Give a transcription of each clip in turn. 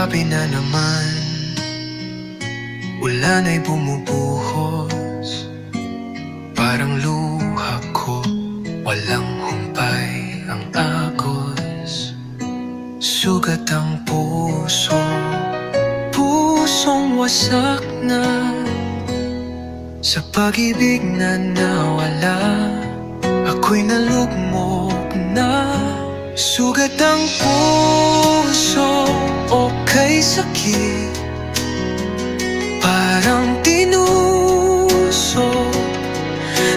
gabi na naman, ulan ay bumubuhos. Parang luha ko, walang humpay ang agos. Sugat ang puso, pusong wasak na sa pag-ibig na nawala. Ako'y nalugmok na. Sugat ang puso, o kay sakit, parang tinusok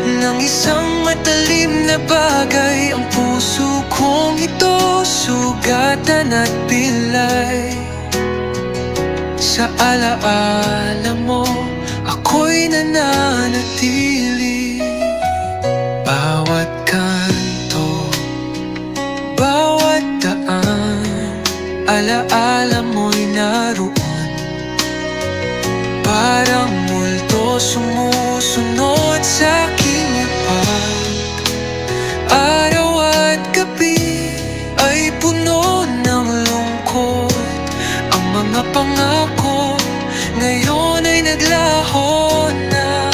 ng isang matalim na bagay. Ang puso kong ito, sugatan at pilay. Sa alaala mo, ako'y nananatili. Bawat kanto, bawat daan, alaala mo'y naroon. Parang multo sumusunod sa aking lapag. Araw at gabi ay puno ng lungkot. Ang mga pangako ngayon ay naglaho na.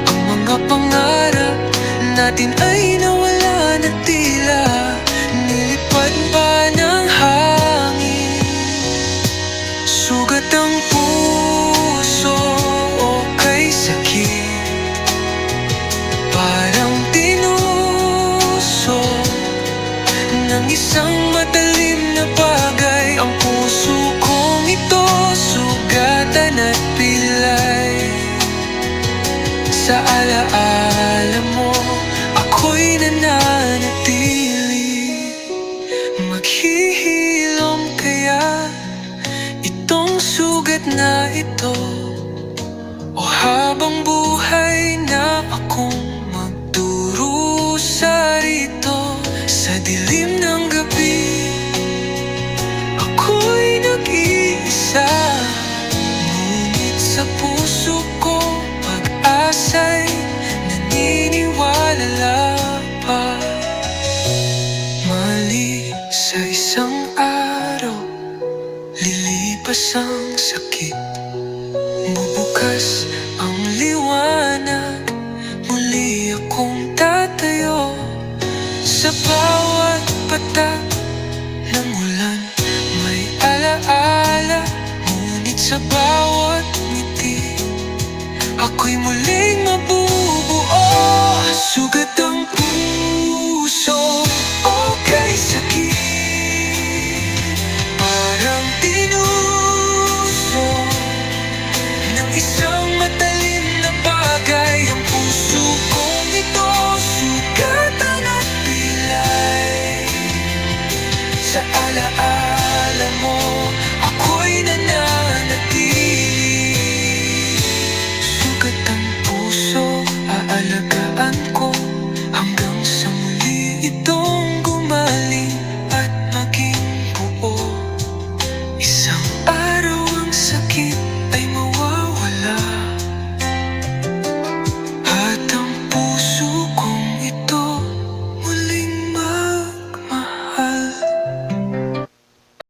Ang mga pangarap natin ay nawala na tila nilipad pa ng hangin. Sugat ang puso, o kay sakit, parang tinusok ng isang matalim na bagay. Ang puso kong ito, sugatan at pilay. Sa alaala mo, ako'y nananatili. Maghihilom kaya itong sugat na ito, o habang buhay na akong magdurusa rito. Sa dilim ng gabi, ako'y nag-iisa. Ngunit sa puso ko, pag-asa'y naniniwala pa. Mali sa isang araw, lilipas ang sakit. Bubukas ang liwanag, muli akong tatayo. Sa bawat patak ng ulan, may alaala. Ngunit sa bawat ngiti, ako'y muling mabubuo. Sugat ang puso, o kay sakit, parang tinusok ng isang matalim na bagay. Ang puso kong ito, sugatan at pilay. Sa alaala